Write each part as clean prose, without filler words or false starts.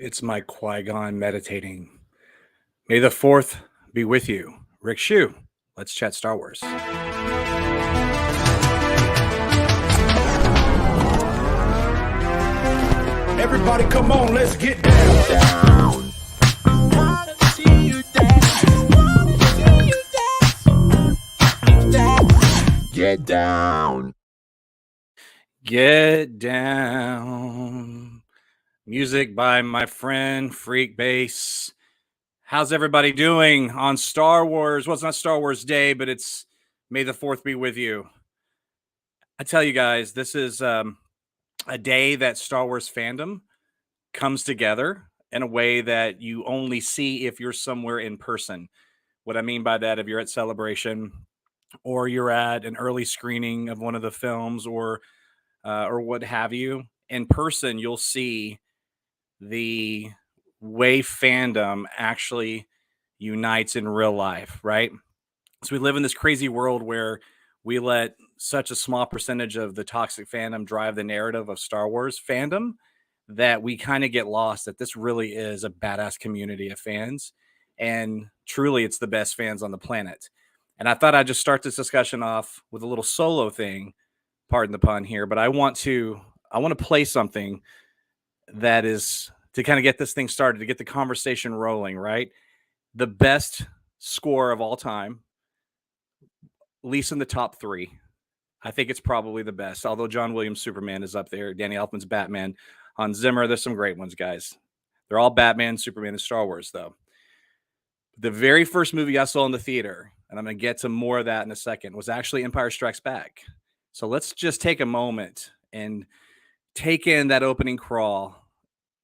It's my Qui-Gon meditating. May the fourth be with you. Rick Shew. Let's chat Star Wars. Everybody come on, let's get down. Get down. Get down. Music by my friend Freak Bass. How's everybody doing on Star Wars? Well, it's not Star Wars Day, but it's May the 4th be with you. I tell you guys, this is a day that Star Wars fandom comes together in a way that you only see if you're somewhere in person. What I mean by that, if you're at Celebration or you're at an early screening of one of the films or what have you, in person, you'll see the way fandom actually unites in real life, right? So we live in this crazy world where we let such a small percentage of the toxic fandom drive the narrative of Star Wars fandom that we kind of get lost that this really is a badass community of fans. And truly, it's the best fans on the planet. And I thought I'd just start this discussion off with a little solo thing, pardon the pun here, but I want to play something that is to kind of get this thing started, to get the conversation rolling, right? The best score of all time, at least in the top three. I think it's probably the best, although John Williams' Superman is up there. Danny Elfman's Batman. Hans Zimmer, there's some great ones, guys. They're all Batman, Superman, and Star Wars, though. The very first movie I saw in the theater, and I'm going to get to more of that in a second, was actually Empire Strikes Back. So let's just take a moment and take in that opening crawl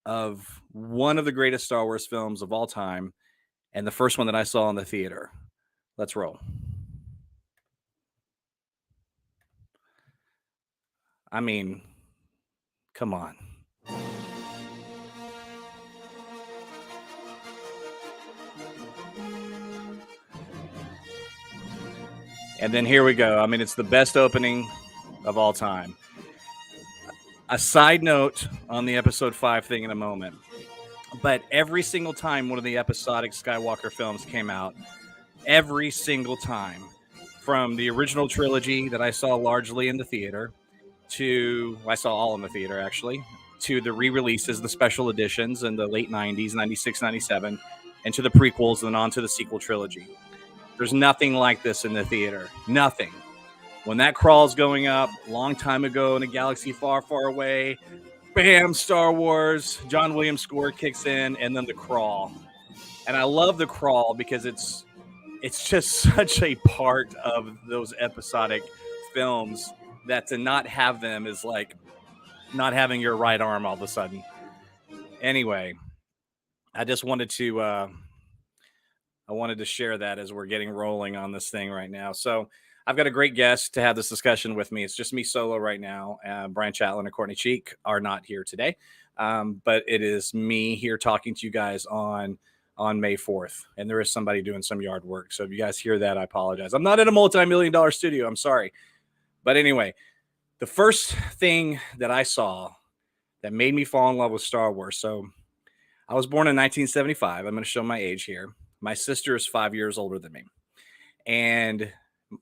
of one of the greatest Star Wars films of all time and the first one that I saw in the theater. Let's roll. I mean, come on. And then here we go. I mean, it's the best opening of all time. A side note on the episode 5 thing in a moment. But every single time one of the episodic Skywalker films came out, every single time, from the original trilogy that I saw largely in the theater, I saw all in the theater actually, to the re-releases, the special editions in the late 90s, 96, 97, and to the prequels and on to the sequel trilogy. There's nothing like this in the theater. Nothing. When that crawl's going up, long time ago in a galaxy far, far away, bam, Star Wars, John Williams' score kicks in, and then the crawl. And I love the crawl because it's just such a part of those episodic films that to not have them is like not having your right arm all of a sudden. Anyway, I just wanted to share that as we're getting rolling on this thing right now. So I've got a great guest to have this discussion with me. It's just me solo right now. Brian Chatlin and Courtney Cheek are not here today, but it is me here talking to you guys on May 4th. And there is somebody doing some yard work. So if you guys hear that, I apologize. I'm not in a multi-million-dollar studio. I'm sorry. But anyway, the first thing that I saw that made me fall in love with Star Wars. So I was born in 1975. I'm going to show my age here. My sister is 5 years older than me. And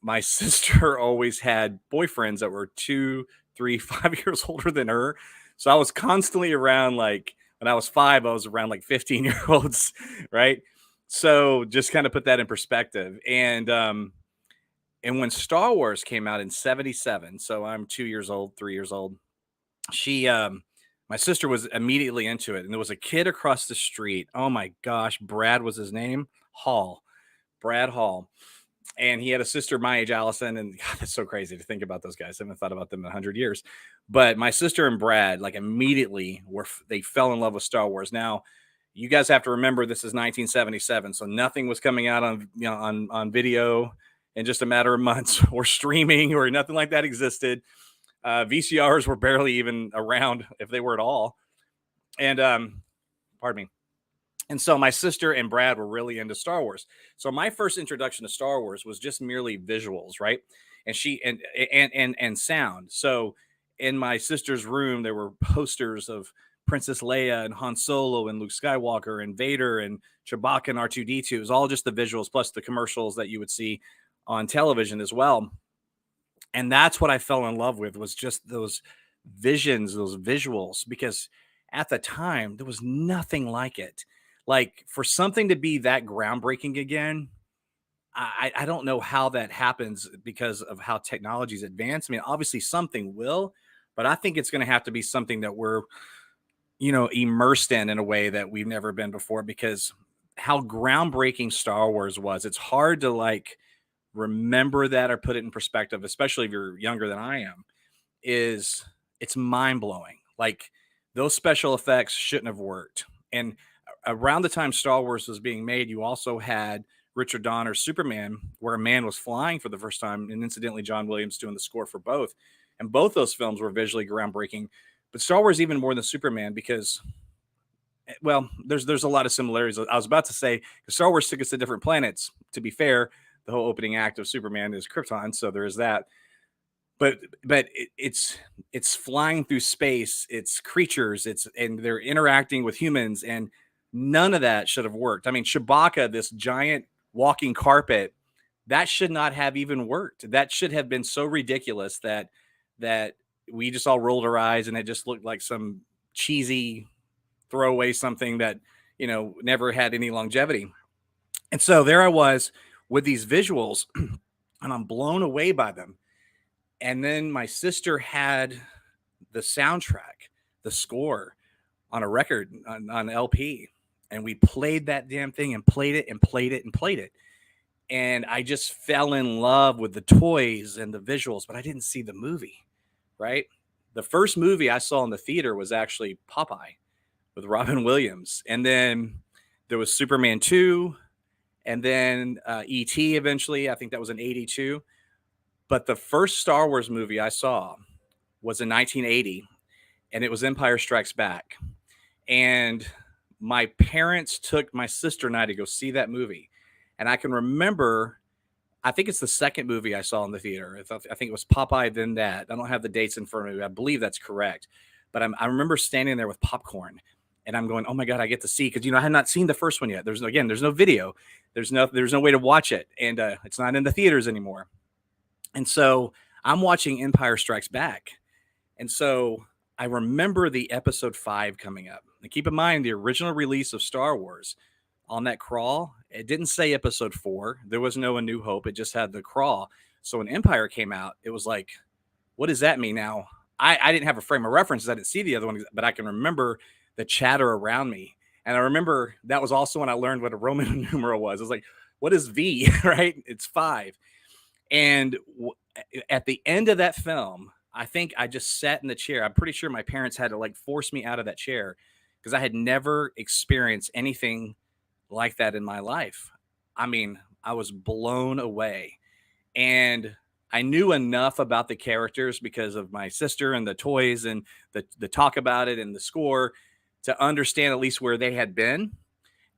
my sister always had boyfriends that were 2, 3, 5 years older than her. So I was constantly around, like, when I was 5, I was around like 15-year-olds, right? So just kind of put that in perspective. And when Star Wars came out in 77, so I'm 2 years old, 3 years old, my sister was immediately into it. And there was a kid across the street. Oh my gosh, Brad was his name. Brad Hall. And he had a sister my age, Allison. And God, that's so crazy to think about those guys. I haven't thought about them in 100 years. But my sister and Brad, like, immediately they fell in love with Star Wars. Now, you guys have to remember this is 1977, so nothing was coming out on video in just a matter of months, or streaming, or nothing like that existed. VCRs were barely even around, if they were at all. And pardon me. And so my sister and Brad were really into Star Wars. So my first introduction to Star Wars was just merely visuals, right? And sound. So in my sister's room, there were posters of Princess Leia and Han Solo and Luke Skywalker and Vader and Chewbacca and R2D2. It was all just the visuals plus the commercials that you would see on television as well. And that's what I fell in love with, was just those visions, those visuals, because at the time there was nothing like it. Like, for something to be that groundbreaking again, I don't know how that happens because of how technology's advanced. I mean, obviously something will, but I think it's going to have to be something that we're, immersed in a way that we've never been before, because how groundbreaking Star Wars was. It's hard to like remember that or put it in perspective, especially if you're younger than I am. It's mind blowing. Like, those special effects shouldn't have worked. And around the time Star Wars was being made, you also had Richard Donner's Superman, where a man was flying for the first time, and incidentally, John Williams doing the score for both. And both those films were visually groundbreaking. But Star Wars even more than Superman, because, well, there's a lot of similarities. I was about to say Star Wars took us to different planets. To be fair, the whole opening act of Superman is Krypton, so there is that. But it's flying through space, it's creatures, and they're interacting with humans, and none of that should have worked. I mean, Chewbacca, this giant walking carpet, that should not have even worked. That should have been so ridiculous that we just all rolled our eyes, and it just looked like some cheesy throwaway something that never had any longevity. And so there I was with these visuals, and I'm blown away by them. And then my sister had the soundtrack, the score, on a record, on LP, and we played that damn thing and played it and played it and played it. And I just fell in love with the toys and the visuals, but I didn't see the movie, right? The first movie I saw in the theater was actually Popeye with Robin Williams. And then there was Superman 2, and then E.T. eventually. I think that was in 82. But the first Star Wars movie I saw was in 1980, and it was Empire Strikes Back. And my parents took my sister and I to go see that movie. And I can remember, I think it's the second movie I saw in the theater. I think it was Popeye, then that. I don't have the dates in front of me. I believe that's correct. But I remember standing there with popcorn, and I'm going, oh my God, I get to see, because I had not seen the first one yet. There's no video. There's no way to watch it. And it's not in the theaters anymore. And so I'm watching Empire Strikes Back. And so I remember the episode 5 coming up. And keep in mind, the original release of Star Wars, on that crawl, it didn't say episode 4. There was no A New Hope. It just had the crawl. So when Empire came out, it was like, what does that mean now? I didn't have a frame of reference. I didn't see the other one, but I can remember the chatter around me. And I remember that was also when I learned what a Roman numeral was. I was like, what is V, right? It's 5. And at the end of that film, I think I just sat in the chair. I'm pretty sure my parents had to like force me out of that chair, because I had never experienced anything like that in my life. I mean, I was blown away. And I knew enough about the characters because of my sister and the toys and the talk about it and the score to understand at least where they had been.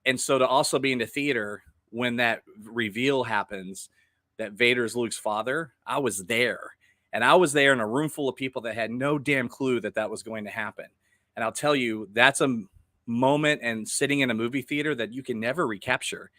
And so to also be in the theater when that reveal happens, that Vader's Luke's father, I was there. And I was there in a room full of people that had no damn clue that was going to happen. And I'll tell you, that's a moment and sitting in a movie theater that you can never recapture,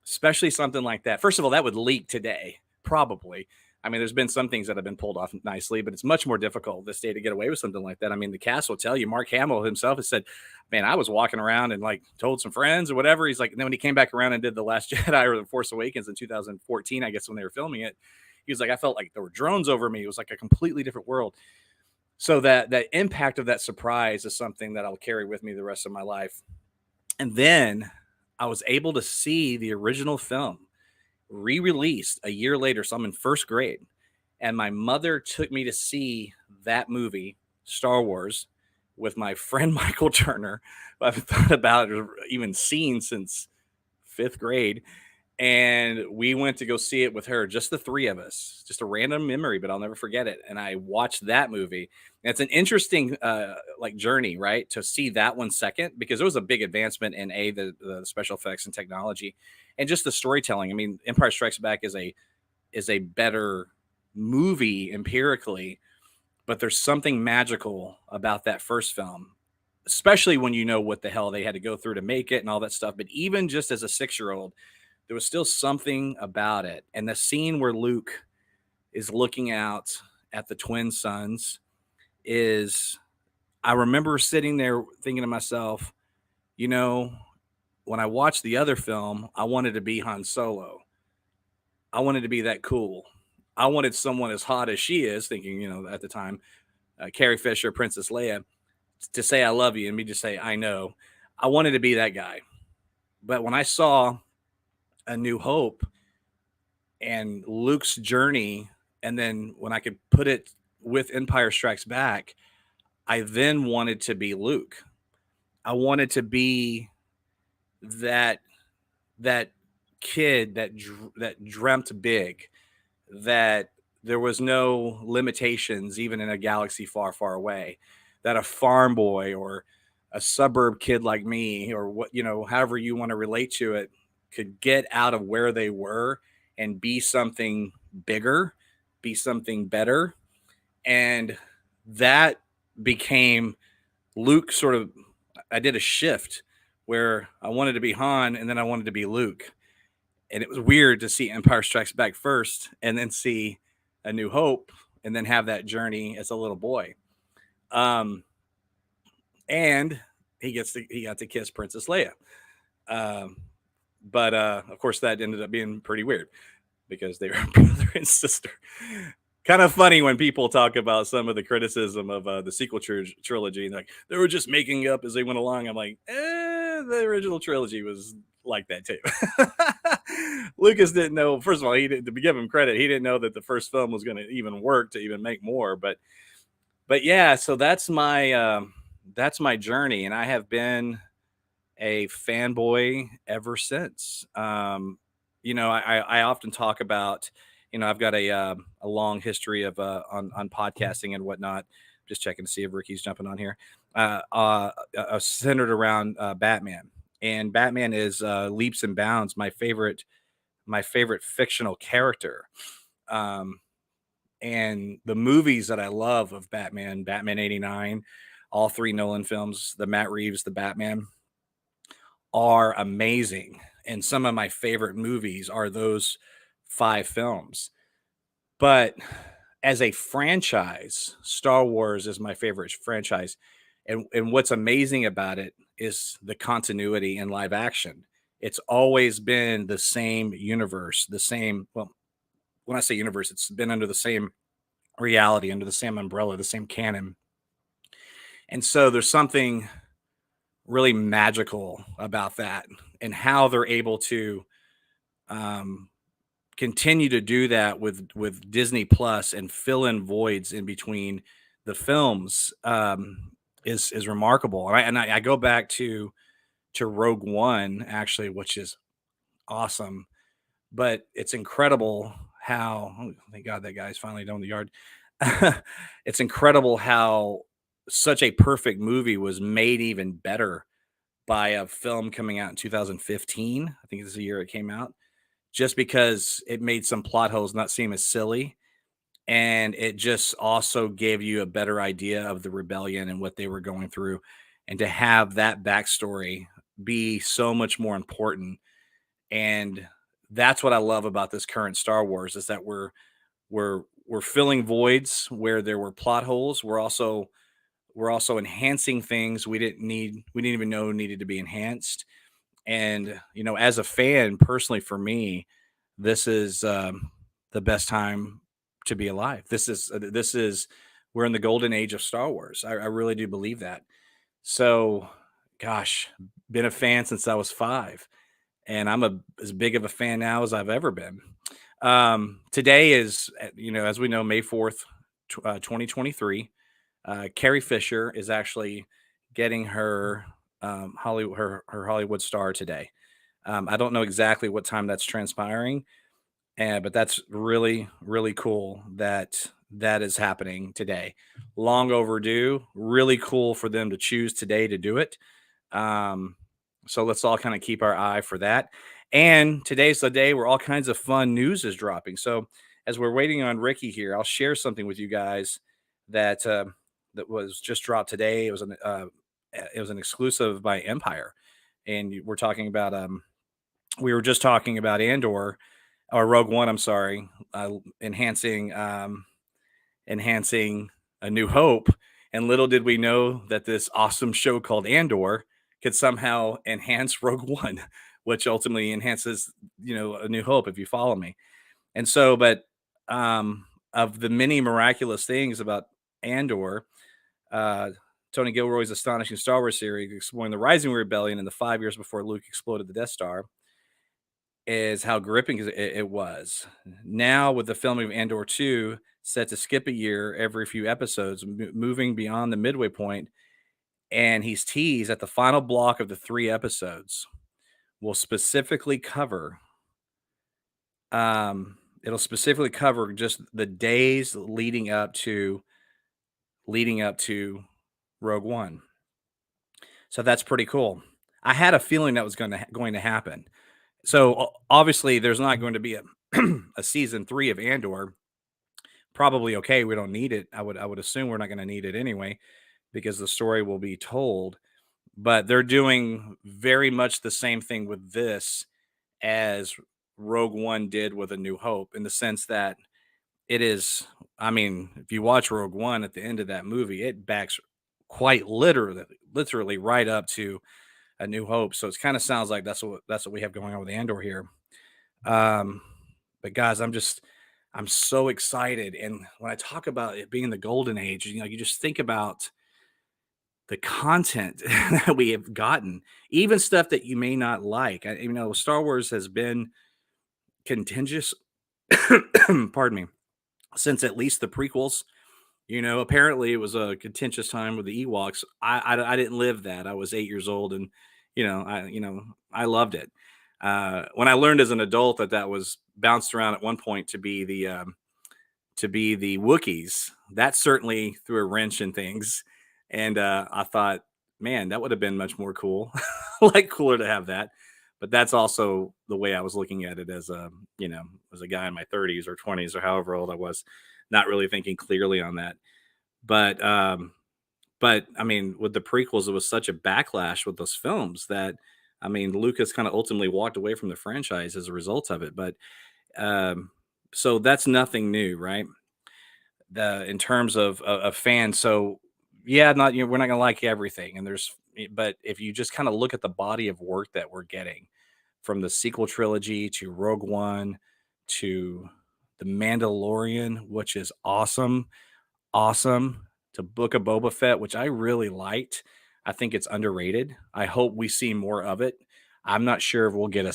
especially something like that. First of all, that would leak today, probably. I mean, there's been some things that have been pulled off nicely, but it's much more difficult this day to get away with something like that. I mean, the cast will tell you, Mark Hamill himself has said, man, I was walking around and like told some friends or whatever. He's like, and then when he came back around and did The Last Jedi or The Force Awakens in 2014, I guess when they were filming it, he was like, I felt like there were drones over me. It was like a completely different world. So that impact of that surprise is something that I'll carry with me the rest of my life. And then I was able to see the original film re-released a year later. So I'm in first grade, and my mother took me to see that movie, Star Wars, with my friend Michael Turner, who I've thought about or even seen since 5th grade. And we went to go see it with her, just the 3 of us, just a random memory, but I'll never forget it. And I watched that movie. And it's an interesting journey, right? To see that one second, because it was a big advancement in the special effects and technology and just the storytelling. I mean, Empire Strikes Back is a better movie empirically, but there's something magical about that first film especially when you know what the hell they had to go through to make it and all that stuff. But even just as a 6-year-old, there was still something about it. And the scene where Luke is looking out at the twin sons is, I remember sitting there thinking to myself, you know, when I watched the other film, I wanted to be Han Solo. I wanted to be that cool. I wanted someone as hot as she is, thinking, at the time, Carrie Fisher, Princess Leia, to say I love you and me just say I know. I wanted to be that guy. But when I saw A New Hope and Luke's journey, and then when I could put it with Empire Strikes Back, I then wanted to be Luke. I wanted to be that that kid that dreamt big, that there was no limitations even in a galaxy far, far away, that a farm boy or a suburb kid like me, or however you want to relate to it, could get out of where they were and be something bigger, be something better. And that became Luke. Sort of, I did a shift where I wanted to be Han and then I wanted to be Luke. And it was weird to see Empire Strikes Back first and then see A New Hope and then have that journey as a little boy. And he got to kiss Princess Leia. But of course that ended up being pretty weird because they were brother and sister. Kind of funny when people talk about some of the criticism of the sequel trilogy, and like they were just making up as they went along. I'm like, the original trilogy was like that too. Lucas didn't know. First of all, he didn't, to give him credit, he didn't know that the first film was going to even work to even make more. But yeah, so that's my journey, and I have been a fanboy ever since. I often talk about, I've got a long history of on podcasting and whatnot. Just checking to see if Ricky's jumping on here. Centered around Batman, and Batman is leaps and bounds my favorite fictional character. And the movies that I love of Batman, Batman '89, all 3 Nolan films, the Matt Reeves, the Batman, are amazing. And some of my favorite movies are those 5 films. But as a franchise, Star Wars is my favorite franchise. And what's amazing about it is the continuity in live action. It's always been the same universe, the same, well, when I say universe, it's been under the same reality, under the same umbrella, the same canon. And so there's something really magical about that, and how they're able to continue to do that with Disney Plus and fill in voids in between the films is remarkable. And I go back to Rogue One, actually, which is awesome. But it's incredible how, oh, thank God that guy's finally done the yard. It's incredible how such a perfect movie was made even better by a film coming out in 2015. I think this is the year it came out, just because it made some plot holes not seem as silly. And it just also gave you a better idea of the rebellion and what they were going through. And to have that backstory be so much more important. And that's what I love about this current Star Wars, is that we're filling voids where there were plot holes. We're also enhancing things we didn't even know needed to be enhanced. And as a fan, personally, for me, this is the best time to be alive. This is we're in the golden age of Star Wars. I really do believe that. So, gosh, been a fan since I was 5, and I'm as big of a fan now as I've ever been. Today is, as we know, May 4th, 2023. Carrie Fisher is actually getting her Hollywood star today. I don't know exactly what time that's transpiring, but that's really, really cool that is happening today. Long overdue. Really cool for them to choose today to do it. So let's all kind of keep our eye for that. And today's the day where all kinds of fun news is dropping. So as we're waiting on Ricky here, I'll share something with you guys that was just dropped today. It was an it was an exclusive by Empire, and we're talking about we were just talking about Andor or Rogue One. I'm sorry, enhancing enhancing A New Hope, and little did we know that this awesome show called Andor could somehow enhance Rogue One, which ultimately enhances A New Hope. If you follow me, and so, but of the many miraculous things about Andor, uh, Tony Gilroy's astonishing Star Wars series exploring the rising rebellion in the 5 years before Luke exploded the Death Star, is how gripping it was. Now, with the filming of Andor 2 set to skip a year every few episodes, moving beyond the midway point, and he's teased that the final block of the 3 episodes will specifically cover it'll specifically cover just the days leading up to Rogue One. So that's pretty cool. I had a feeling that was going to happen. So obviously, there's not going to be a a season 3 of Andor. Probably okay. We don't need it. I would assume we're not going to need it anyway, because the story will be told. But they're doing very much the same thing with this as Rogue One did with A New Hope, in the sense that it is. I mean, if you watch Rogue One, at the end of that movie, it backs quite literally right up to A New Hope. So it kind of sounds like that's what we have going on with Andor here. Um, but guys, I'm so excited. And when I talk about it being the golden age, you just think about the content that we have gotten, even stuff that you may not like. Star Wars has been contentious, pardon me, since at least the prequels. Apparently it was a contentious time with the Ewoks. I didn't live that. I was 8 years old, and I loved it. When I learned as an adult that was bounced around at one point to be the Wookiees, that certainly threw a wrench in things. And I thought, man, that would have been much more cool, like cooler to have that. But that's also the way I was looking at it as a guy in my 30s or 20s or however old I was, not really thinking clearly on that. But I mean, with the prequels, it was such a backlash with those films that, I mean, Lucas kind of ultimately walked away from the franchise as a result of it. But um, so that's nothing new, right? In terms of fans. So yeah, not we're not gonna like everything, but if you just kind of look at the body of work that we're getting from the sequel trilogy to Rogue One to the Mandalorian, which is awesome, to Book of Boba Fett, which I really liked. I think it's underrated. I hope we see more of it. I'm not sure if we'll get a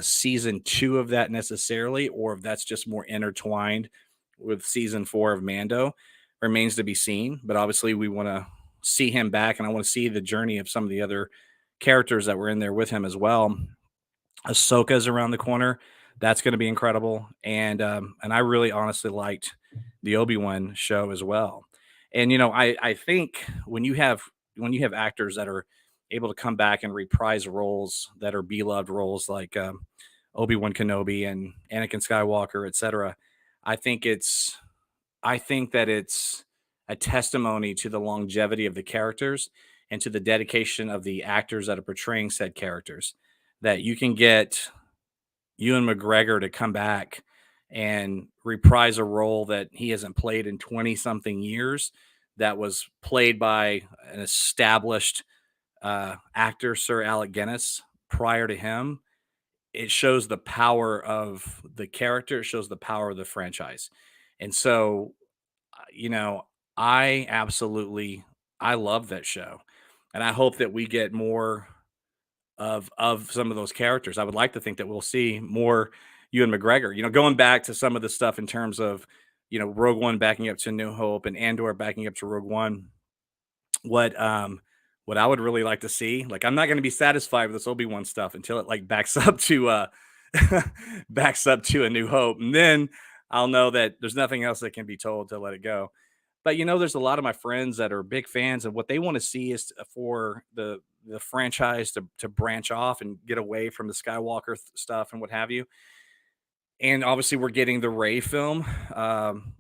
season 2 of that necessarily, or if that's just more intertwined with season 4 of Mando. Remains to be seen. But obviously, we want to see him back, and I want to see the journey of some of the other characters that were in there with him as well. Ahsoka's around the corner. That's going to be incredible, and I really honestly liked the Obi-Wan show as well. And I think when you have actors that are able to come back and reprise roles that are beloved roles, like Obi-Wan Kenobi and Anakin Skywalker, etc. I think it's I think that it's a testimony to the longevity of the characters and to the dedication of the actors that are portraying said characters, that you can get Ewan McGregor to come back and reprise a role that he hasn't played in 20 something years, that was played by an established actor, Sir Alec Guinness, prior to him. It shows the power of the character, it shows the power of the franchise. And so, you know, I love that show. And I hope that we get more of some of those characters. I would like to think that we'll see more Ewan McGregor. Going back to some of the stuff in terms of, Rogue One backing up to New Hope and Andor backing up to Rogue One. What I would really like to see, like, I'm not going to be satisfied with this Obi-Wan stuff until it like backs up to backs up to A New Hope, and then I'll know that there's nothing else that can be told to let it go. But there's a lot of my friends that are big fans, and what they want to see is for the franchise to branch off and get away from the Skywalker stuff and what have you. And obviously, we're getting the Rey film,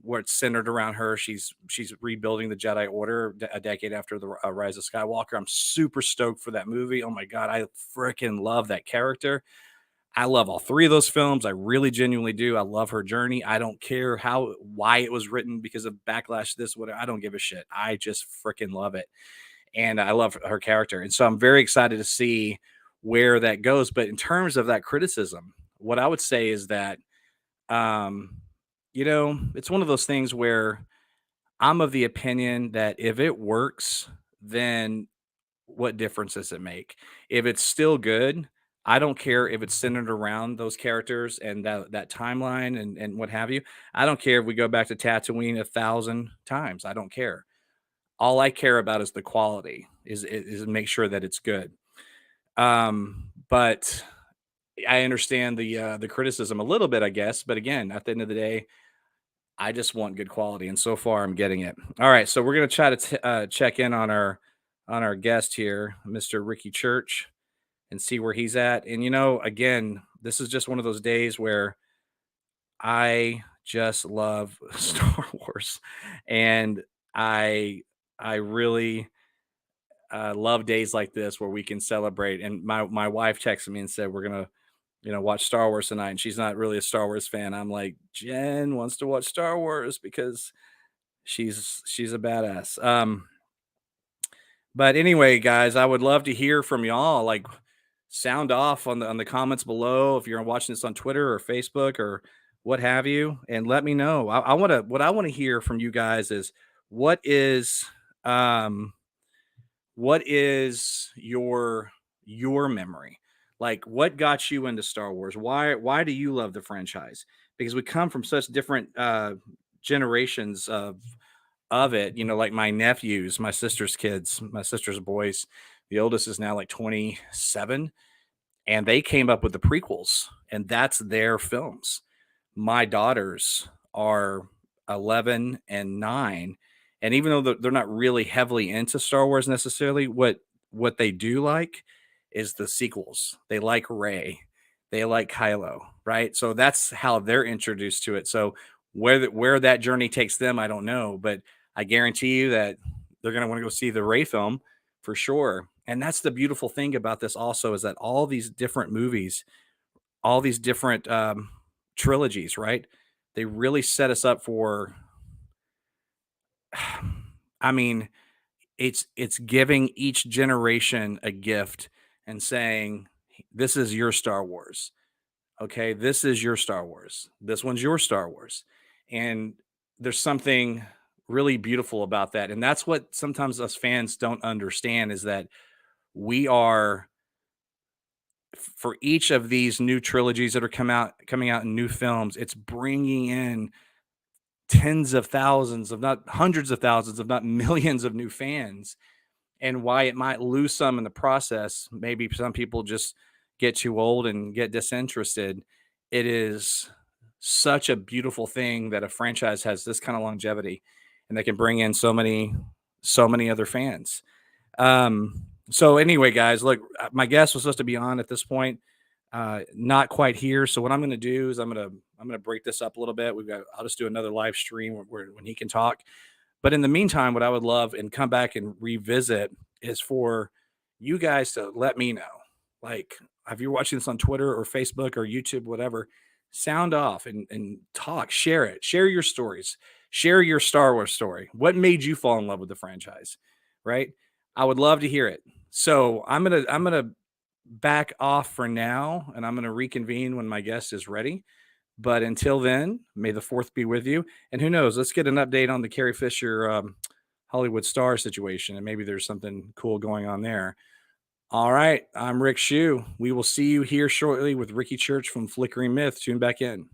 where it's centered around her. She's rebuilding the Jedi Order a decade after the Rise of Skywalker. I'm super stoked for that movie. Oh my god, I freaking love that character. I love all three of those films. I really genuinely do. I love her journey. I don't care why it was written because of backlash, this, whatever. I don't give a shit. I just freaking love it. And I love her character. And so I'm very excited to see where that goes. But in terms of that criticism, what I would say is that, um, it's one of those things where I'm of the opinion that if it works, then what difference does it make? If it's still good, I don't care if it's centered around those characters and that timeline and what have you. I don't care if we go back to Tatooine 1,000 times. I don't care. All I care about is the quality. Is make sure that it's good. But I understand the criticism a little bit, I guess. But again, at the end of the day, I just want good quality, and so far I'm getting it. All right, so we're gonna try to check in on our guest here, Mr. Ricky Church, and see where he's at. And again, this is just one of those days where I just love Star Wars, and I I really love days like this where we can celebrate. And my wife texted me and said we're gonna watch Star Wars tonight, and she's not really a Star Wars fan. I'm like, Jen wants to watch Star Wars because she's a badass. But anyway, guys, I would love to hear from y'all. Like, sound off on the comments below if you're watching this on Twitter or Facebook or what have you, and let me know. I want to what I want to hear from you guys is what is um what is your memory? Like, what got you into Star Wars? Why do you love the franchise? Because we come from such different generations of it. Like my nephews, my sister's kids, my sister's boys. The oldest is now like 27, and they came up with the prequels, and that's their films. My daughters are 11 and 9, and even though they're not really heavily into Star Wars necessarily, what they do like is the sequels. They like Rey, they like Kylo, right? So that's how they're introduced to it. So where that journey takes them, I don't know, but I guarantee you that they're going to want to go see the Rey film for sure. And that's the beautiful thing about this also, is that all these different movies, all these different trilogies, right? They really set us up for I mean, it's giving each generation a gift and saying, this is your Star Wars. Okay, this is your Star Wars. This one's your Star Wars. And there's something really beautiful about that. And that's what sometimes us fans don't understand, is that we are, for each of these new trilogies that are coming out in new films, it's bringing in tens of thousands, of not hundreds of thousands, of not millions of new fans. And why it might lose some in the process, maybe some people just get too old and get disinterested. It is such a beautiful thing that a franchise has this kind of longevity, and they can bring in so many other fans. So anyway, guys, look, my guest was supposed to be on at this point, not quite here. So what I'm going to do is I'm gonna break this up a little bit. I'll just do another live stream when he can talk. But in the meantime, what I would love and come back and revisit is for you guys to let me know. Like, if you're watching this on Twitter or Facebook or YouTube, whatever, sound off and talk, share it, share your stories, share your Star Wars story. What made you fall in love with the franchise? Right? I would love to hear it. So I'm gonna back off for now, and I'm gonna reconvene when my guest is ready. But until then, may the fourth be with you. And who knows? Let's get an update on the Carrie Fisher Hollywood star situation, and maybe there's something cool going on there. All right, I'm Rick Shew. We will see you here shortly with Ricky Church from Flickering Myth. Tune back in.